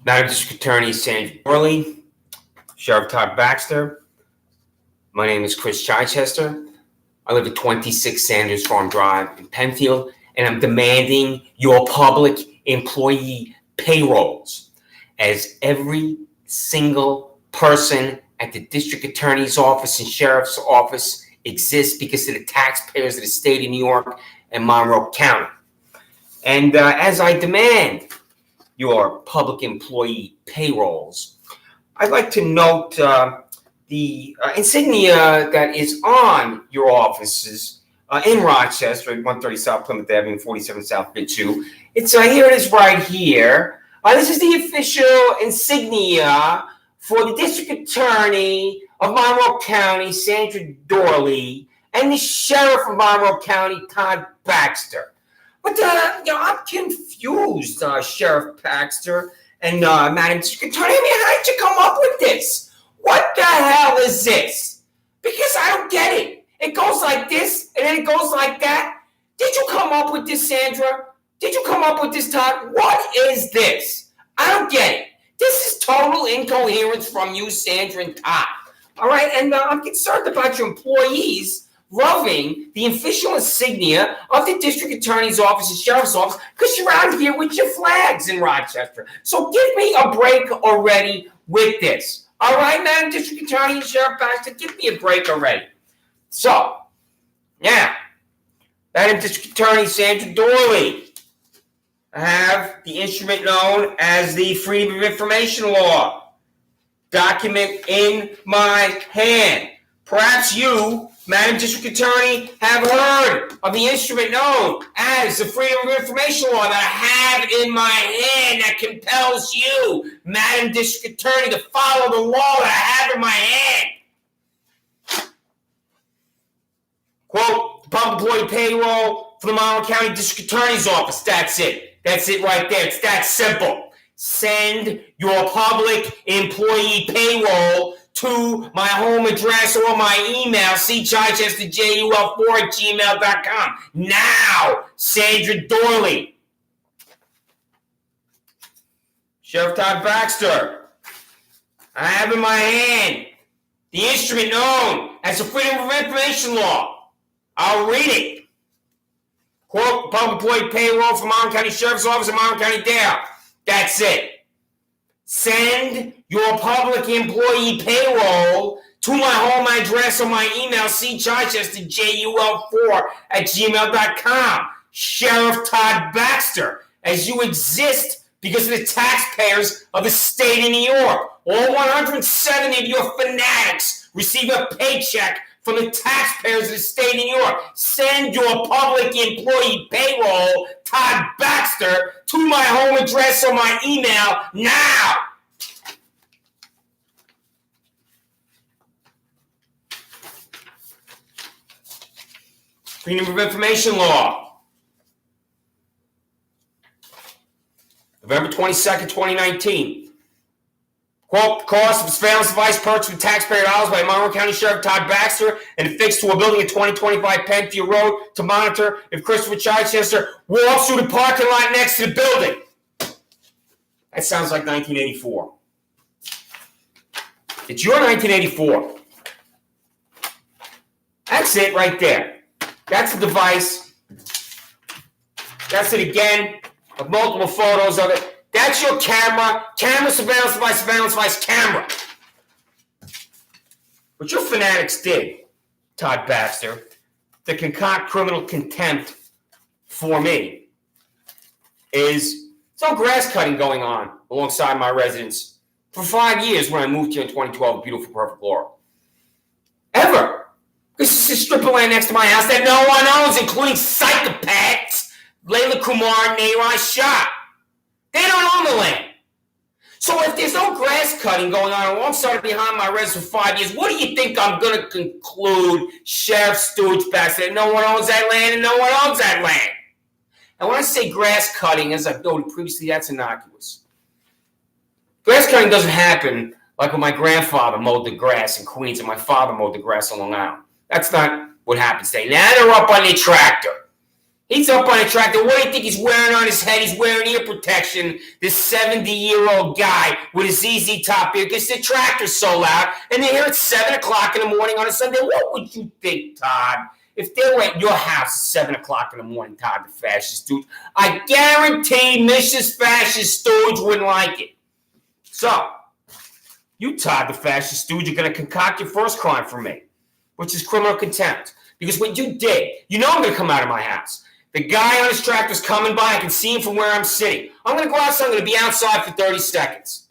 Madam District Attorney Sandra Doorley, Sheriff Todd Baxter. My name is Chris Chichester. I live at 26 Sanders Farm Drive in Penfield, and I'm demanding your public employee payrolls, as every single person at the District Attorney's office and Sheriff's office exists because of the taxpayers of the state of New York and Monroe County. And as I demand your public employee payrolls, I'd like to note the insignia that is on your offices in Rochester at 130 South Plymouth Avenue, 47 South Mid 2. It's here it is right here. This is the official insignia for the District Attorney of Monroe County, Sandra Doorley, and the Sheriff of Monroe County, Todd Baxter. But I'm confused, Sheriff Baxter and Madam District Attorney. I mean, how did you come up with this? What the hell is this? Because I don't get it. It goes like this, and then it goes like that. Did you come up with this, Sandra? Did you come up with this, Todd? What is this? I don't get it. This is total incoherence from you, Sandra and Todd. All right, and I'm concerned about your employees loving the official insignia of the District Attorney's office and Sheriff's office because you're out here with your flags in Rochester. So give me a break already with this. All right, Madam District Attorney and Sheriff Baxter, give me a break already. So, now, Madam District Attorney Sandra Doorley, I have the instrument known as the Freedom of Information Law document in my hand. Perhaps you, Madam District Attorney, have heard of the instrument known as the Freedom of Information Law that I have in my hand that compels you, Madam District Attorney, to follow the law that I have in my hand. Quote, public employee payroll for the Monroe County District Attorney's Office. That's it. That's it right there. It's that simple. Send your public employee payroll to my home address or my email, cchichesterjul4@gmail.com. Now, Sandra Doorley. Sheriff Todd Baxter, I have in my hand the instrument known as the Freedom of Information Law. I'll read it. Quote, public employee payroll for Monroe County Sheriff's Office in Monroe County Dale. That's it. Send your public employee payroll to my home address or my email, cchichesterjul4@gmail.com. Sheriff Todd Baxter, as you exist because of the taxpayers of the state of New York. All 170 of your fanatics receive a paycheck from the taxpayers of the state of New York. Send your public employee payroll, Todd Baxter, to my home address or my email now. Freedom of Information Law. November 22nd, 2019. Quote, cost of surveillance device purchased with taxpayer dollars by Monroe County Sheriff Todd Baxter and affixed to a building at 2025 Penfield Road to monitor if Christopher Chichester walks through the parking lot next to the building. That sounds like 1984. It's your 1984. That's it right there. That's the device. That's it again, with multiple photos of it. That's your camera, surveillance device, camera. What your fanatics did, Todd Baxter, to concoct criminal contempt for me, is some grass cutting going on alongside my residence for 5 years when I moved here in 2012, beautiful, perfect Laura. Ever. This is a strip of land next to my house that no one owns, including psychopaths Layla Kumar and Nairan Shah. They don't own the land. So if there's no grass cutting going on alongside or behind my residence for 5 years, what do you think I'm going to conclude, Sheriff Stooge Baxter, that no one owns that land and no one owns that land? And when I say grass cutting, as I've noted previously, that's innocuous. Grass cutting doesn't happen like when my grandfather mowed the grass in Queens and my father mowed the grass on Long Island. That's not what happens today. Now they're up on their tractor. He's up on a tractor. What do you think he's wearing on his head? He's wearing ear protection. This 70-year-old guy with his ZZ Top ear because the tractor's so loud, and they're here at 7 o'clock in the morning on a Sunday. What would you think, Todd? If they were at your house at 7 o'clock in the morning, Todd the Fascist Stooge, I guarantee Mrs. Fascist Stooge wouldn't like it. So, you, Todd the Fascist Stooge, are going to concoct your first crime for me, which is criminal contempt. Because what you did, you know I'm going to come out of my house. The guy on his tractor's coming by. I can see him from where I'm sitting. I'm going to go outside. I'm going to be outside for 30 seconds.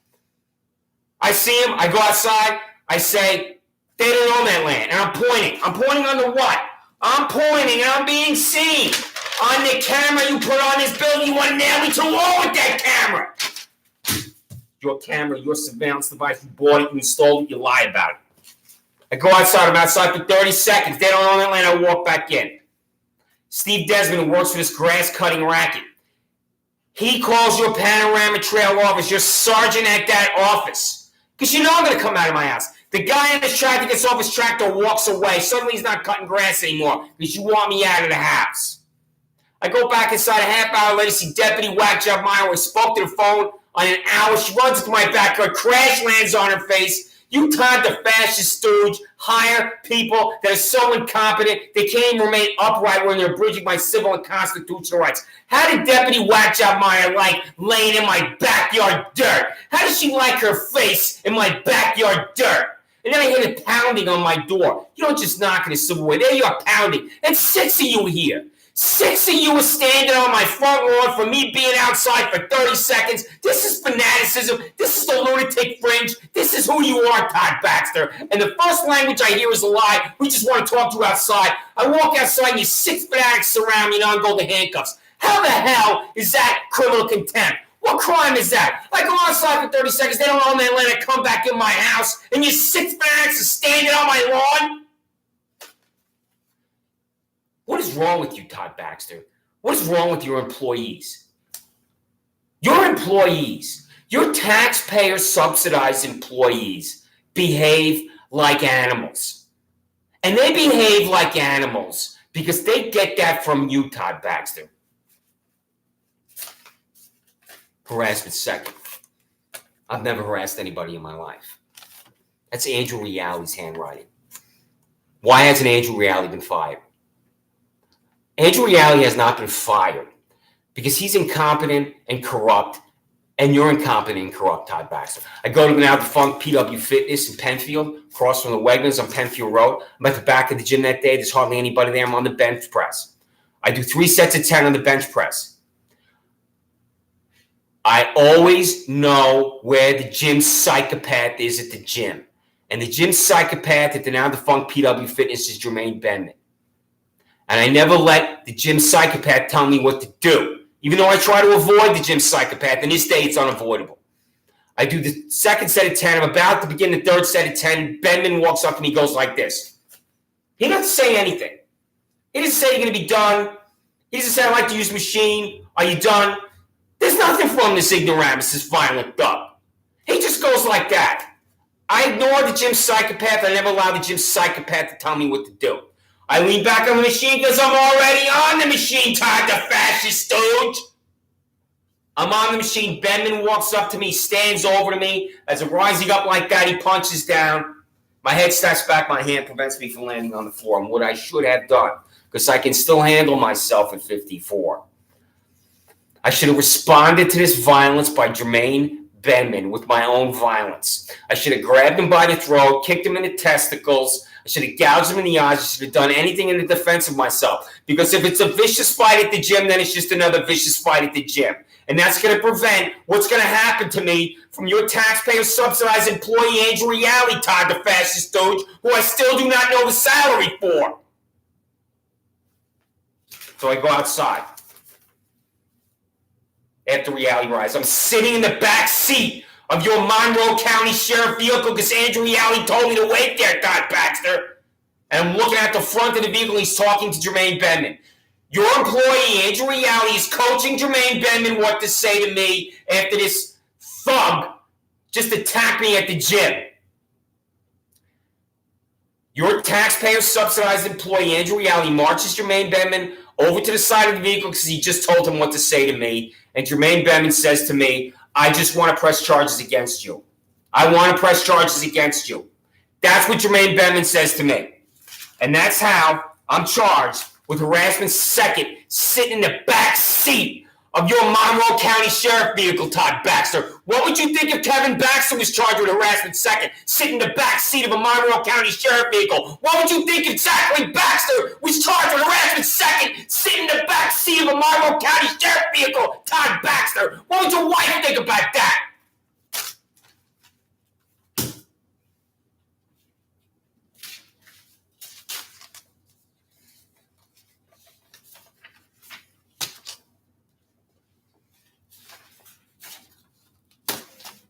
I see him. I go outside. I say, they don't own that land. And I'm pointing. I'm pointing on the what? I'm pointing and I'm being seen. On the camera you put on this building, you want to nail me to a wall with that camera. Your camera, your surveillance device, you bought it, you installed it, you lie about it. I go outside. I'm outside for 30 seconds. They don't own that land. I walk back in. Steve Desmond, who works for this grass-cutting racket, he calls your Panorama Trail office, your sergeant at that office, because you know I'm going to come out of my house. The guy in his tractor gets off his tractor, walks away. Suddenly he's not cutting grass anymore because you want me out of the house. I go back inside a half hour later, see Deputy Whack Job Meyer. We spoke to the phone on an hour. She runs into my backyard, crash lands on her face. You, Todd the Fascist Stooge, hire people that are so incompetent they can't even remain upright when they're abridging my civil and constitutional rights. How did Deputy Whack Job Meyer like laying in my backyard dirt? How does she like her face in my backyard dirt? And then I hear the pounding on my door. You don't just knock on the civil war. There you are pounding. And 6 of you here. 6 of you are standing on my front lawn for me being outside for 30 seconds. This is fanaticism. This is the lunatic fringe. This is who you are, Todd Baxter. And the first language I hear is a lie. We just want to talk to you outside. I walk outside and you 6 fanatics surround me and I'm going to handcuffs. How the hell is that criminal contempt? What crime is that? I go outside for 30 seconds. They don't own that land. I come back in my house and you 6 fanatics are standing on my lawn? What is wrong with you, Todd Baxter? What is wrong with your employees? Your employees, your taxpayer-subsidized employees behave like animals. And they behave like animals because they get that from you, Todd Baxter. Harassment second. I've never harassed anybody in my life. That's Andrew Reality's handwriting. Why hasn't Andrew Reality been fired? Andrew Reality has not been fired because he's incompetent and corrupt, and you're incompetent and corrupt, Todd Baxter. I go to the now defunct PW Fitness in Penfield, across from the Wegmans on Penfield Road. I'm at the back of the gym that day. There's hardly anybody there. I'm on the bench press. I do 3 sets of 10 on the bench press. I always know where the gym psychopath is at the gym. And the gym psychopath at the now defunct PW Fitness is Jermaine Benman. And I never let the gym psychopath tell me what to do, even though I try to avoid the gym psychopath. And this day, it's unavoidable. I do the second set of 10. I'm about to begin the third set of 10. Benman walks up to me, goes like this. He doesn't say anything. He doesn't say you're going to be done. He doesn't say, I'd like to use the machine. Are you done? There's nothing from this ignoramus, this violent thug. He just goes like that. I ignore the gym psychopath. I never allow the gym psychopath to tell me what to do. I lean back on the machine because I'm already on the machine, Todd the Fascist Stooge. I'm on the machine. Benman walks up to me, stands over to me. As I'm rising up like that, he punches down. My head snaps back. My hand prevents me from landing on the floor. And what I should have done, because I can still handle myself at 54. I should have responded to this violence by Jermaine Benman with my own violence. I should have grabbed him by the throat, kicked him in the testicles. I should have gouged him in the eyes. I should have done anything in the defense of myself. Because if it's a vicious fight at the gym, then it's just another vicious fight at the gym. And that's going to prevent what's going to happen to me from your taxpayer-subsidized employee, Andrew Reality, Todd the Fascist Stooge, who I still do not know the salary for. So I go outside. After Reality Rise, I'm sitting in the back seat of your Monroe County Sheriff vehicle because Andrew Reality told me to wait there, Todd Baxter. And I'm looking at the front of the vehicle. He's talking to Jermaine Benman. Your employee, Andrew Reality, is coaching Jermaine Benman what to say to me after this thug just attacked me at the gym. Your taxpayer-subsidized employee, Andrew Reality, marches Jermaine Benman over to the side of the vehicle because he just told him what to say to me. And Jermaine Bettman says to me, I just want to press charges against you. I want to press charges against you. That's what Jermaine Bettman says to me. And that's how I'm charged with harassment second, sitting in the back seat of your Monroe County Sheriff vehicle, Todd Baxter. What would you think if Kevin Baxter was charged with harassment second, sitting in the back seat of a Monroe County Sheriff vehicle? What would you think if Zachary Baxter was charged with harassment second, sitting in the back seat of a Monroe County Sheriff vehicle, Todd Baxter? What would your wife think about that?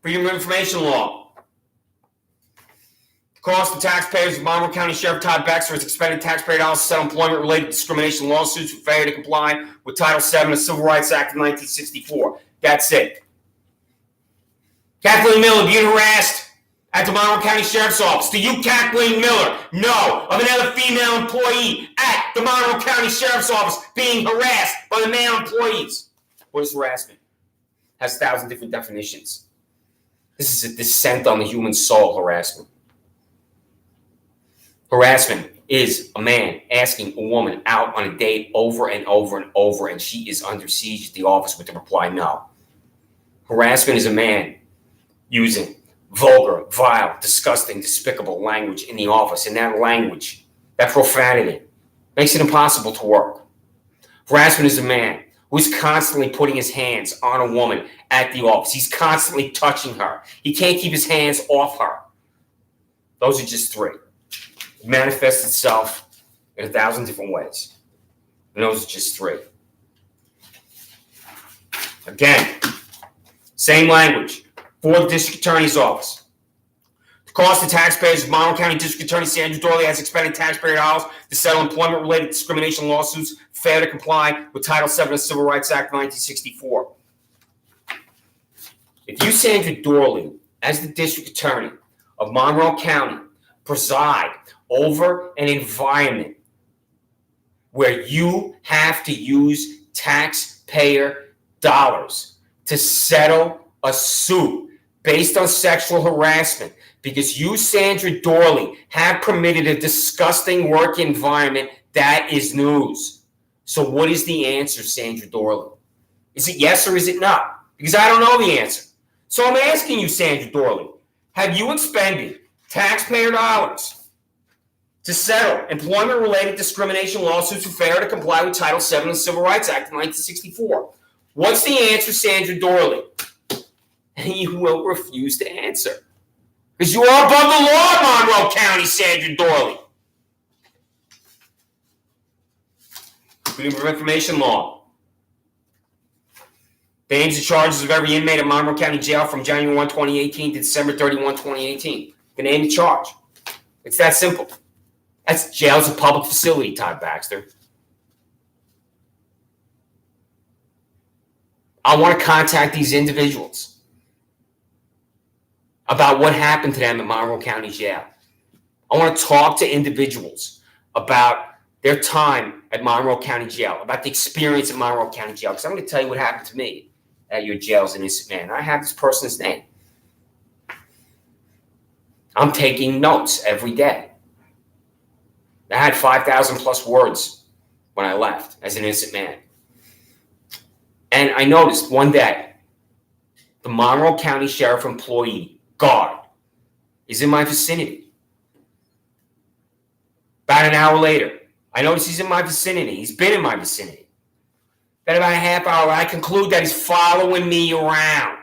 Freedom of Information Law. The cost of taxpayers of Monroe County Sheriff Todd Baxter has expended taxpayer dollars to settle employment-related discrimination lawsuits for failure to comply with Title VII of the Civil Rights Act of 1964. That's it. Kathleen Miller being harassed at the Monroe County Sheriff's Office. Do you, Kathleen Miller, know of another female employee at the Monroe County Sheriff's Office being harassed by the male employees? What is harassment? It has 1,000 different definitions. This is a descent on the human soul, harassment. Harassment is a man asking a woman out on a date over and over and over, and she is under siege at the office with the reply no. Harassment is a man using vulgar, vile, disgusting, despicable language in the office, and that language, that profanity, makes it impossible to work. Harassment is a man who's constantly putting his hands on a woman at the office. He's constantly touching her. He can't keep his hands off her. Those are just three. It manifests itself in 1,000 different ways. And those are just three. Again, same language for the District Attorney's Office. The cost of taxpayers of Monroe County District Attorney Sandra Doorley has expended taxpayer dollars to settle employment-related discrimination lawsuits failure to comply with Title VII of the Civil Rights Act of 1964. If you, Sandra Doorley, as the District Attorney of Monroe County, preside over an environment where you have to use taxpayer dollars to settle a suit based on sexual harassment, because you, Sandra Doorley, have permitted a disgusting work environment, that is news. So what is the answer, Sandra Doorley? Is it yes or is it not? Because I don't know the answer. So I'm asking you, Sandra Doorley, have you expended taxpayer dollars to settle employment-related discrimination lawsuits for failure to comply with Title VII of the Civil Rights Act of 1964? What's the answer, Sandra Doorley? And you will refuse to answer. Because you are above the law in Monroe County, Sandra Doorley. Freedom of Information Law. The names and charges of every inmate at Monroe County Jail from January 1, 2018 to December 31, 2018. The name and charge. It's that simple. That's jail's a public facility, Todd Baxter. I want to contact these individuals about what happened to them at Monroe County Jail. I want to talk to individuals about their time at Monroe County Jail, about the experience at Monroe County Jail, because I'm going to tell you what happened to me at your jail as an innocent man. I have this person's name. I'm taking notes every day. I had 5,000 plus words when I left as an innocent man. And I noticed one day, the Monroe County Sheriff employee, guard, is in my vicinity. About an hour later, I notice he's in my vicinity. He's been in my vicinity. Then about a half hour, I conclude that he's following me around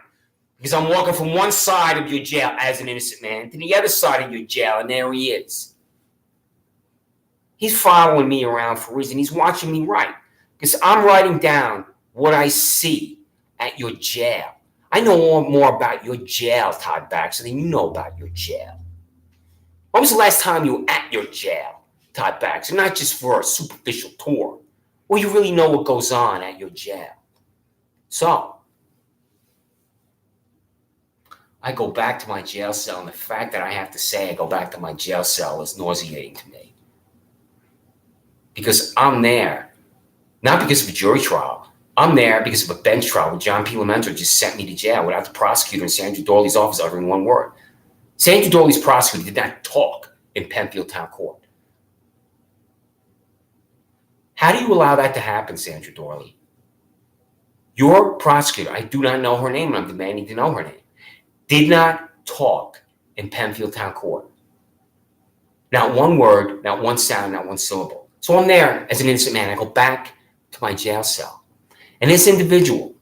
because I'm walking from one side of your jail as an innocent man to the other side of your jail, and there he is. He's following me around for a reason. He's watching me write because I'm writing down what I see at your jail. I know more about your jail, Todd Baxter, than you know about your jail. When was the last time you were at your jail, Todd Baxter? Not just for a superficial tour. Well, you really know what goes on at your jail. So, I go back to my jail cell, and the fact that I have to say I go back to my jail cell is nauseating to me. Because I'm there not because of a jury trial. I'm there because of a bench trial where John P. Lomenzo just sent me to jail without the prosecutor in Sandra Doorley's office uttering one word. Sandra Doorley's prosecutor did not talk in Penfield Town Court. How do you allow that to happen, Sandra Doorley? Your prosecutor, I do not know her name, and I'm demanding to know her name, did not talk in Penfield Town Court. Not one word, not one sound, not one syllable. So I'm there as an innocent man. I go back to my jail cell. And this individual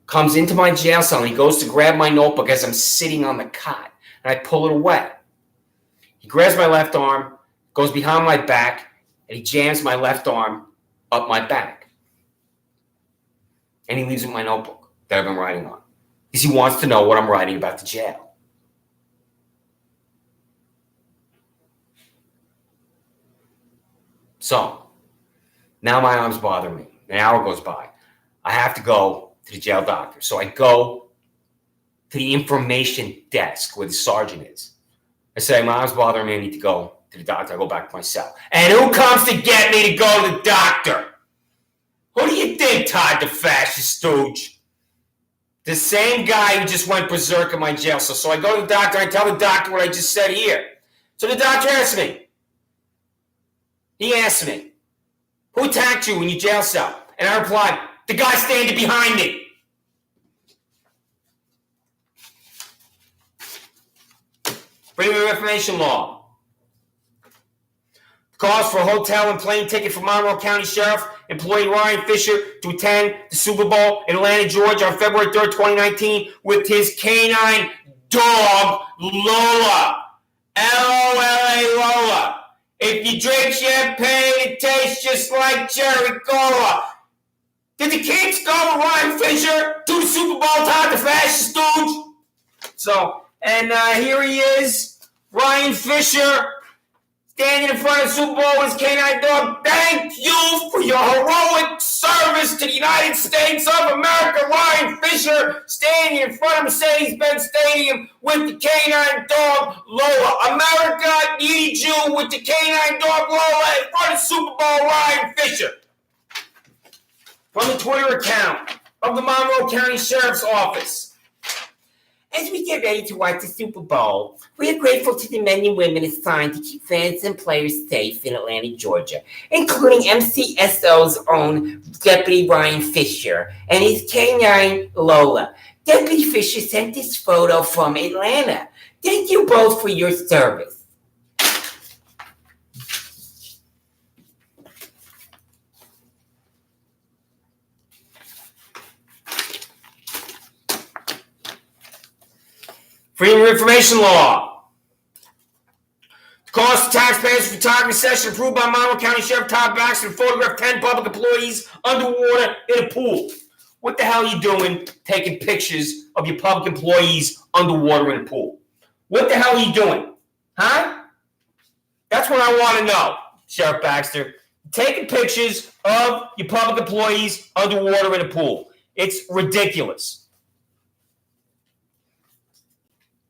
comes into my jail cell and he goes to grab my notebook as I'm sitting on the cot. And I pull it away. He grabs my left arm, goes behind my back, and he jams my left arm up my back. And he leaves with my notebook that I've been writing on. Because he wants to know what I'm writing about the jail. So, now my arms bother me. An hour goes by. I have to go to the jail doctor. So I go to the information desk where the sergeant is. I say, my arms bother me. I need to go to the doctor. I go back to my cell. And who comes to get me to go to the doctor? Who do you think, Todd, the fascist stooge? The same guy who just went berserk in my jail cell. So I go to the doctor. I tell the doctor what I just said here. So the doctor asks me. He asked me, who attacked you in your jail cell? And I replied, the guy standing behind me. Freedom of Information Law. Calls for a hotel and plane ticket for Monroe County Sheriff employee Ryan Fisher to attend the Super Bowl in Atlanta, Georgia on February 3rd, 2019 with his canine dog, Lola. L-O-L-A, Lola. If you drink champagne, it tastes just like cherry cola. Did the kids go with Ryan Fisher to the Super Bowl, Todd, the fascist stooge? So, and here he is, Ryan Fisher, standing in front of the Super Bowl with his canine dog. Thank you for your heroic service to the United States of America. Ryan Fisher standing in front of Mercedes-Benz Stadium with the canine dog Lola. America needs you with the canine dog Lola in front of Super Bowl. Ryan Fisher. From the Twitter account of the Monroe County Sheriff's Office. As we get ready to watch the Super Bowl, we are grateful to the men and women assigned to keep fans and players safe in Atlanta, Georgia, including MCSO's own Deputy Ryan Fisher and his canine Lola. Deputy Fisher sent this photo from Atlanta. Thank you both for your service. Freedom of Information Law. The cost of taxpayers' photography session approved by Monroe County Sheriff Todd Baxter to photograph 10 public employees underwater in a pool. What the hell are you doing taking pictures of your public employees underwater in a pool? What the hell are you doing? Huh? That's what I want to know, Sheriff Baxter. Taking pictures of your public employees underwater in a pool. It's ridiculous.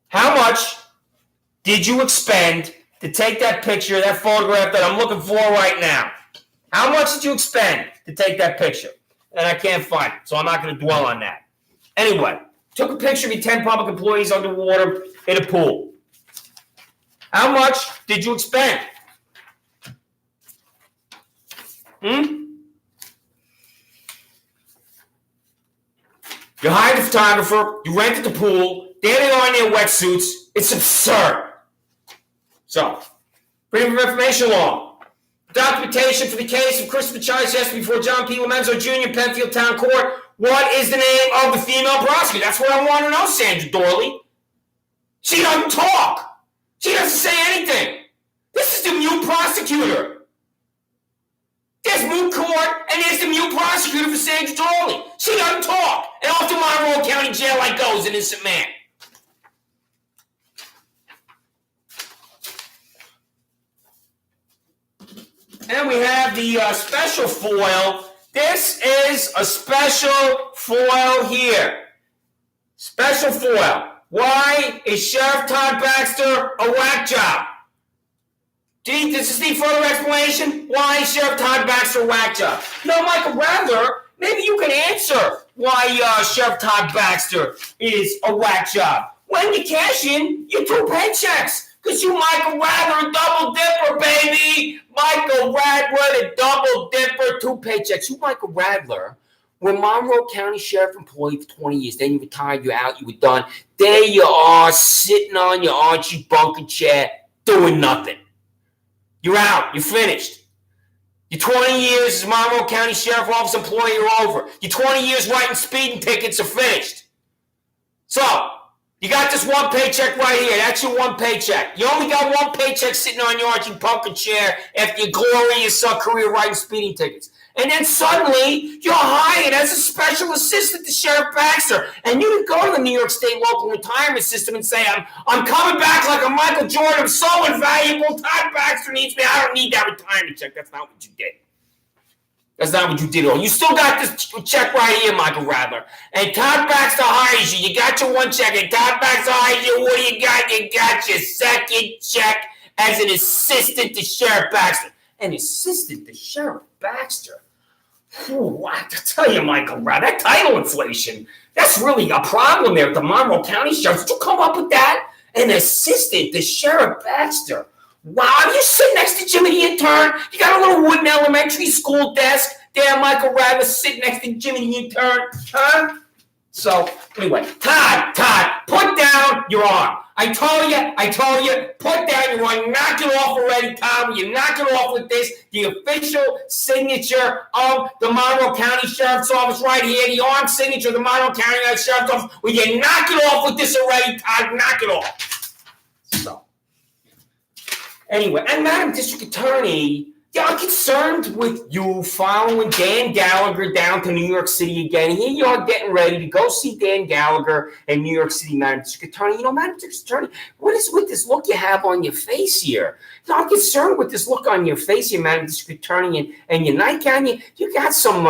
How much did you expend to take that picture, that photograph that I'm looking for right now? How much did you expend to take that picture? And I can't find it, so I'm not going to dwell on that. Anyway, took a picture of your 10 public employees underwater in a pool. How much did you expend? You hired a photographer, you rented the pool, they're on their wetsuits. It's absurd. So, Freedom of Information Law. Documentation for the case of Christopher Chichester before John P. Lomenzo Jr. Penfield Town Court. What is the name of the female prosecutor? That's what I want to know, Sandra Doorley. She doesn't talk. She doesn't say anything. This is the mute prosecutor. There's mute court, and there's the mute prosecutor for Sandra Doorley. She doesn't talk. And off to Monroe County Jail I go as an innocent man. And we have the special foil. This is a special foil here. Special foil. Why is Sheriff Todd Baxter a whack job? Gee, does this need further explanation? Why is Sheriff Todd Baxter a whack job? Michael Radler, maybe you can answer why Sheriff Todd Baxter is a whack job. When you cash in your 2 paychecks. Because you, Michael Radler, a double dipper, baby. Michael Radler, a double dipper, 2 paychecks. You, Michael Radler, were Monroe County Sheriff employee for 20 years. Then you retired, you're out, you were done. There you are, sitting on your Archie Bunker chair, doing nothing. You're out. You're finished. Your 20 years as Monroe County Sheriff Office employee are over. Your 20 years writing speeding tickets are finished. So, you got this 1 paycheck right here. That's your 1 paycheck. You only got 1 paycheck sitting on your Archie Bunker chair after your glorious career writing speeding tickets. And then suddenly, you're hired as a special assistant to Sheriff Baxter. And you can go to the New York State local retirement system and say, I'm coming back like a Michael Jordan. I'm so invaluable. Todd Baxter needs me. I don't need that retirement check. That's not what you did. That's not what you did at all. You still got this check right here, Michael Radler. And Todd Baxter hires you. You got your 1 check. And Todd Baxter hires you. What do you got? You got your 2nd check as an assistant to Sheriff Baxter. An assistant to Sheriff Baxter? Ooh, I have to tell you, Michael Radler, that title inflation, that's really a problem there at the Monroe County Sheriff. Did you come up with that? An assistant to Sheriff Baxter. Wow, you sit next to Jimmy the intern. You got a little wooden elementary school desk there, Michael Radler, sitting next to Jimmy the intern. Huh? So, anyway, Todd, put down your arm. I told you, put down your arm. Knock it off already, Todd. Will you knock it off with this? The official signature of the Monroe County Sheriff's Office right here. The arm signature of the Monroe County Sheriff's Office. Will you knock it off with this already, Todd? Knock it off. So, anyway, and Madam District Attorney, I'm concerned with you following Dan Gallagher down to New York City again. Here you are getting ready to go see Dan Gallagher in New York City, Madam District Attorney. Madam District Attorney, what is with this look you have on your face here? I'm concerned with this look on your face here, Madam District Attorney, and your nightgown. You got some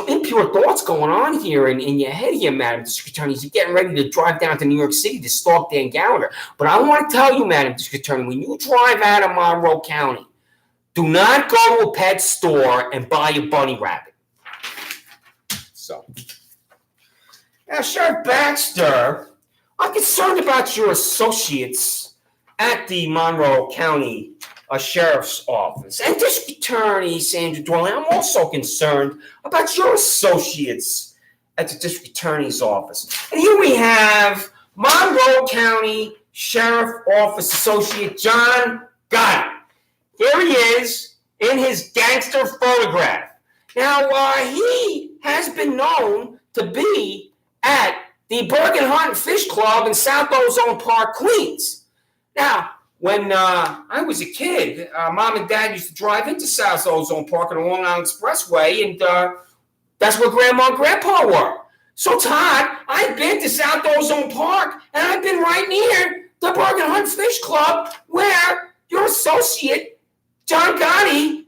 impure thoughts going on here in your head here, Madam District Attorney. You're getting ready to drive down to New York City to stalk Dan Gallagher. But I want to tell you, Madam District Attorney, when you drive out of Monroe County, do not go to a pet store and buy a bunny rabbit. So, now, Sheriff Baxter, I'm concerned about your associates at the Monroe County Sheriff's Office. And District Attorney Sandra Doorley, I'm also concerned about your associates at the District Attorney's Office. And here we have Monroe County Sheriff Office Associate John Gotti. Here he is in his gangster photograph. Now, he has been known to be at the Bergen Hunt Fish Club in South Ozone Park, Queens. Now, when I was a kid, Mom and Dad used to drive into South Ozone Park on the Long Island Expressway, and that's where Grandma and Grandpa were. So, Todd, I've been to South Ozone Park, and I've been right near the Bergen Hunt Fish Club where your associate John Gotti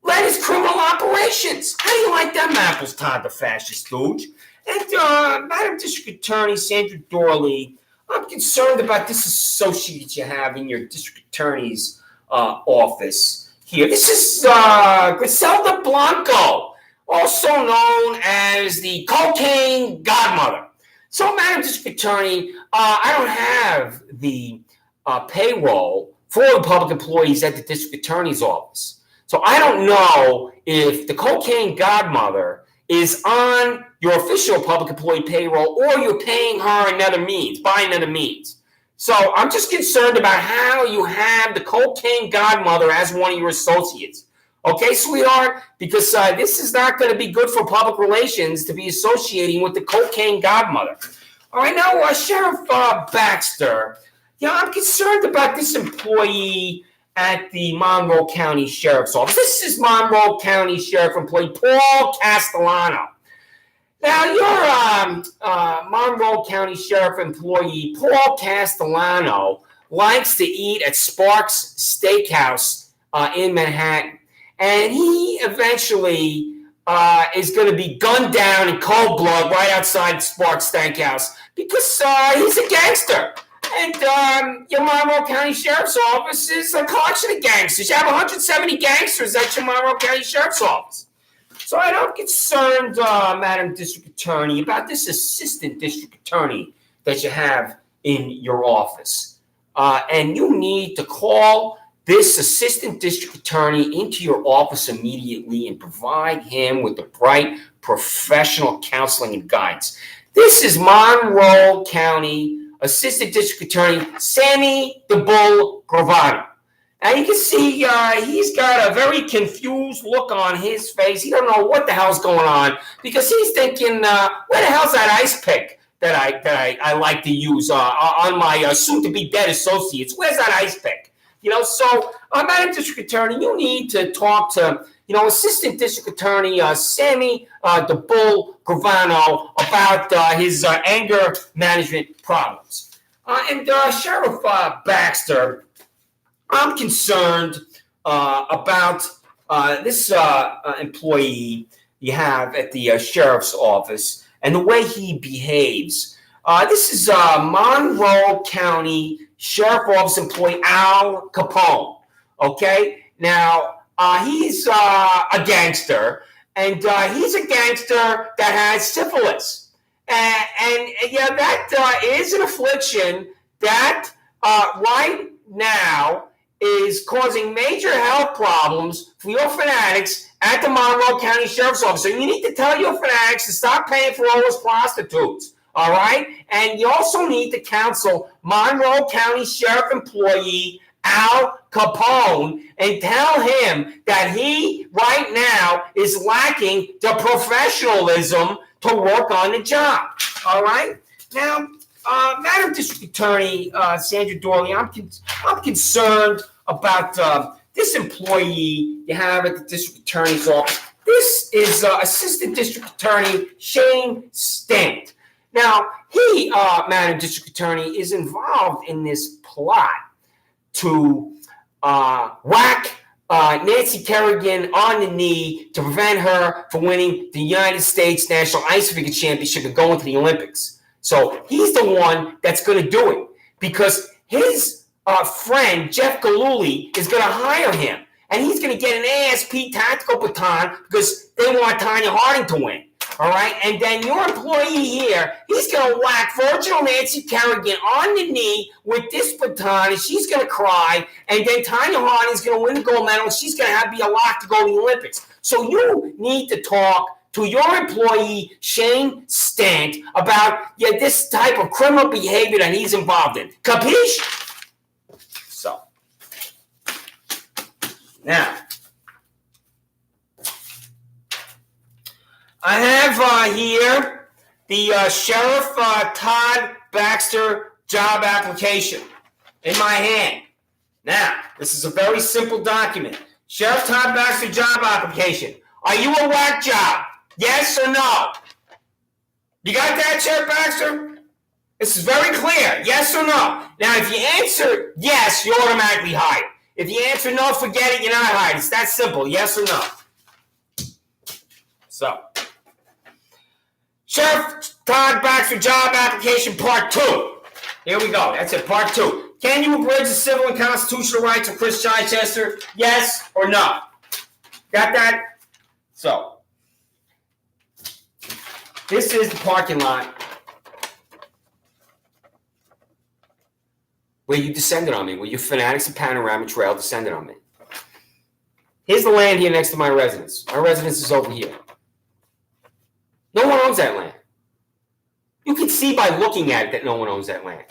led his criminal operations. How do you like them apples, Todd the fascist stooge? And Madam District Attorney Sandra Doorley, I'm concerned about this associate you have in your District Attorney's office here. This is Griselda Blanco, also known as the Cocaine Godmother. So, Madam District Attorney, I don't have the payroll for the public employees at the District Attorney's Office. So I don't know if the Cocaine Godmother is on your official public employee payroll or you're paying her by another means. So I'm just concerned about how you have the Cocaine Godmother as one of your associates. Okay, sweetheart? Because this is not going to be good for public relations to be associating with the Cocaine Godmother. All right, now, Sheriff Baxter, I'm concerned about this employee at the Monroe County Sheriff's Office. This is Monroe County Sheriff employee Paul Castellano. Now, your Monroe County Sheriff employee Paul Castellano likes to eat at Sparks Steakhouse in Manhattan. And he eventually is going to be gunned down in cold blood right outside Sparks Steakhouse because he's a gangster. And your Monroe County Sheriff's Office is a collection of gangsters. You have 170 gangsters at your Monroe County Sheriff's Office. So I'm concerned, Madam District Attorney, about this assistant district attorney that you have in your office. And you need to call this assistant district attorney into your office immediately and provide him with the right professional counseling and guidance. This is Monroe County Assistant District Attorney Sammy the Bull Gravano. And you can see he's got a very confused look on his face. He don't know what the hell's going on because he's thinking, where the hell's that ice pick that I like to use on my soon-to-be dead associates? Where's that ice pick? So Madam District Attorney, you need to talk to Assistant District Attorney Sammy the Bull Gravano about his anger management problems. And Sheriff Baxter, I'm concerned about this employee you have at the sheriff's office and the way he behaves. This is Monroe County Sheriff Office employee Al Capone. Okay, now he's a gangster, and he's a gangster that has syphilis, and yeah, that is an affliction that right now is causing major health problems for your fanatics at the Monroe County Sheriff's Office. So you need to tell your fanatics to stop paying for all those prostitutes. All right? And you also need to counsel Monroe County Sheriff employee Al Capone and tell him that he right now is lacking the professionalism to work on the job. All right? Now, Madam District Attorney Sandra Doorley, I'm concerned about this employee you have at the District Attorney's office. This is Assistant District Attorney Shane Stant. Now, he, Madam District Attorney, is involved in this plot to whack Nancy Kerrigan on the knee to prevent her from winning the United States National Ice Figure Championship and going to the Olympics. So he's the one that's going to do it because his friend, Jeff Galooly, is going to hire him. And he's going to get an ASP tactical baton because they want Tanya Harding to win. All right? And then your employee here, he's going to whack virginal Nancy Kerrigan on the knee with this baton, and she's going to cry. And then Tanya Harding's going to win the gold medal, and she's going to be a lock to go to the Olympics. So you need to talk to your employee, Shane Stant, about this type of criminal behavior that he's involved in. Capiche? So, now, I have here the Sheriff Todd Baxter job application in my hand. Now, this is a very simple document. Sheriff Todd Baxter job application. Are you a whack job? Yes or no? You got that, Sheriff Baxter? This is very clear. Yes or no? Now, if you answer yes, you're automatically hired. If you answer no, forget it, you're not hired. It's that simple. Yes or no? So, Sheriff Todd Baxter job application part 2. Here we go. That's it, part 2. Can you abridge the civil and constitutional rights of Chris Chichester? Yes or no? Got that? So, this is the parking lot where you descended on me, where your fanatics of Panorama Trail descended on me. Here's the land here next to my residence. My residence is over here. No one owns that land. You can see by looking at it that no one owns that land.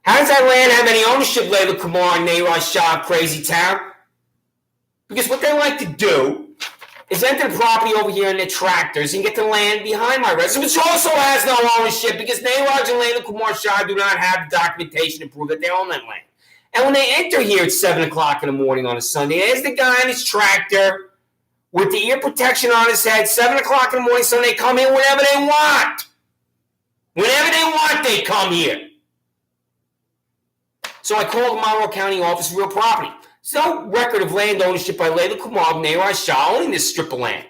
How does that land have any ownership, Layla Kumar, Nayraj Shah, Crazy Town? Because what they like to do is enter the property over here in their tractors and get the land behind my residence, which also has no ownership because Nayraj and Layla Kumar Shah do not have the documentation to prove that they own that land. And when they enter here at 7 o'clock in the morning on a Sunday, there's the guy in his tractor with the ear protection on his head, 7 o'clock in the morning, so they come here whenever they want. Whenever they want, they come here. So I called the Monroe County Office of Real Property. There's no record of land ownership by Layla Kumar and Nayraj Shah owning this strip of land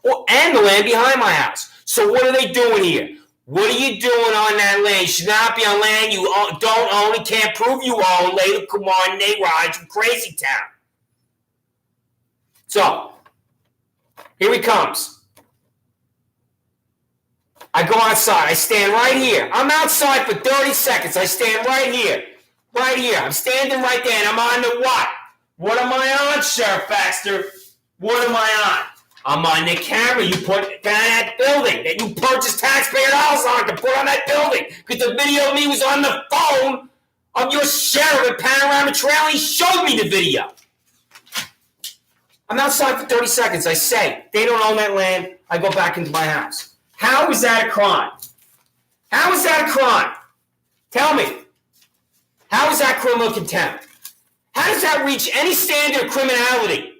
and the land behind my house. So what are they doing here? What are you doing on that land? You should not be on land you don't own and can't prove you own. Later, come on, they ride from Crazy Town. So, here he comes. I go outside. I stand right here. I'm outside for 30 seconds. I stand right here. Right here. I'm standing right there, and I'm on the what? What am I on, Sheriff Baxter? What am I on? I'm on the camera you put down that building that you purchased taxpayer dollars on to put on that building. Because the video of me was on the phone of your sheriff at Panorama Trail. He showed me the video. I'm outside for 30 seconds. I say, they don't own that land. I go back into my house. How is that a crime? How is that a crime? Tell me. How is that criminal contempt? How does that reach any standard of criminality?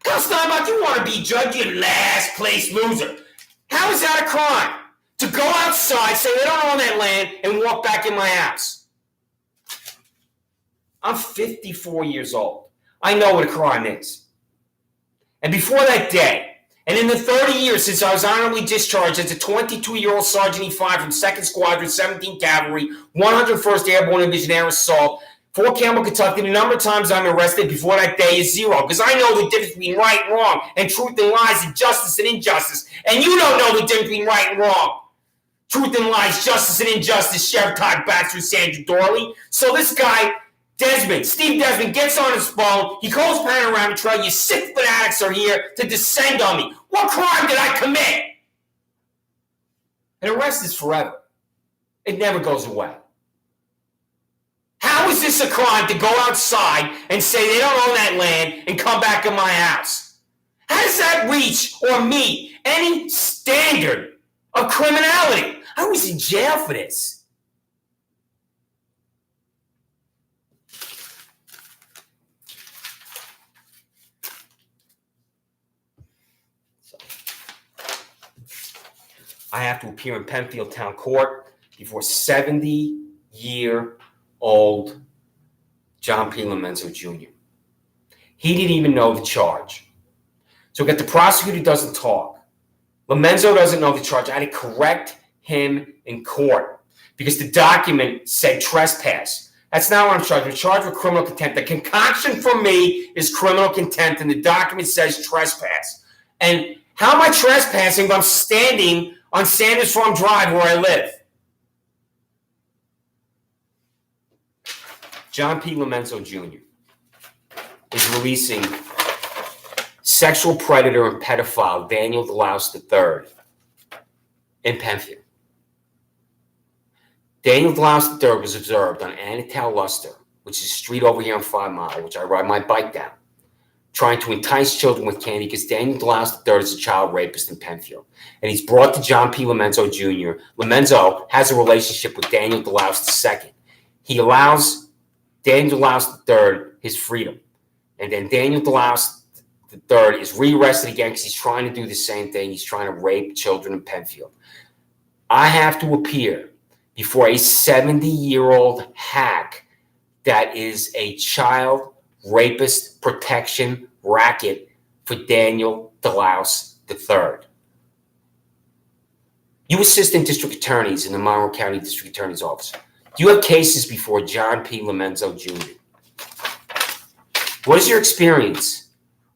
Go Steinbach, you want to be judged, you last place loser. How is that a crime? To go outside, say they don't own that land, and walk back in my house. I'm 54 years old. I know what a crime is. And before that day, and in the 30 years since I was honorably discharged as a 22-year-old Sergeant E5 from 2nd Squadron, 17th Cavalry, 101st Airborne Division Air Assault, Fort Campbell, Kentucky, the number of times I'm arrested before that day is zero, because I know the difference between right and wrong, and truth and lies, and justice and injustice. And you don't know the difference between right and wrong, truth and lies, justice and injustice, Sheriff Todd, Baxter, Sandra, Doorley. So this guy, Steve Desmond, gets on his phone. He calls Panorama Trail. You sick fanatics are here to descend on me. What crime did I commit? An arrest is forever. It never goes away. How is this a crime to go outside and say they don't own that land and come back in my house? How does that reach or meet any standard of criminality? I was in jail for this. I have to appear in Penfield Town Court before 70-year-old John P. Lomenzo Jr. He didn't even know the charge. So the prosecutor doesn't talk. Lomenzo doesn't know the charge. I had to correct him in court because the document said trespass. That's not what I'm charged with. I'm charged with criminal contempt. The concoction for me is criminal contempt, and the document says trespass. And how am I trespassing if I'm standing on Sanders Farm Drive where I live? John P. Lomenzo Jr. is releasing sexual predator and pedophile Daniel DeLouse III in Penfield. Daniel DeLouse III was observed on Anatel Luster, which is a street over here on 5 Mile, which I ride my bike down, trying to entice children with candy because Daniel DeLouse III is a child rapist in Penfield. And he's brought to John P. Lomenzo Jr. Lomenzo has a relationship with Daniel DeLouse II. He allows Daniel DeLouse III his freedom. And then Daniel DeLouse III is rearrested again because he's trying to do the same thing. He's trying to rape children in Penfield. I have to appear before a 70-year-old hack that is a child rapist protection racket for Daniel DeLouse III. You assistant district attorneys in the Monroe County District Attorney's Office, do you have cases before John P. Lomenzo Jr.? What is your experience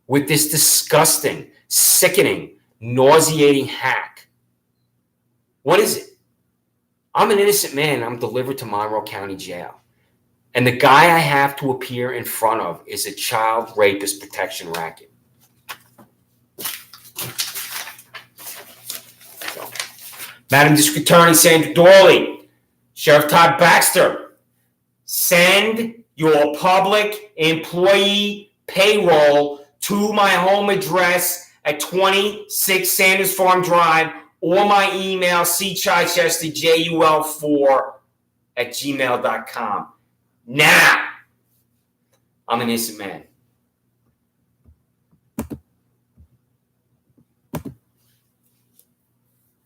with this disgusting, sickening, nauseating hack? What is it? I'm an innocent man. I'm delivered to Monroe County Jail. And the guy I have to appear in front of is a child rapist protection racket. So, Madam District Attorney Sandra Doorley, Sheriff Todd Baxter, send your public employee payroll to my home address at 26 Sanders Farm Drive or my email, cchichester4@gmail.com. Now, I'm an innocent man.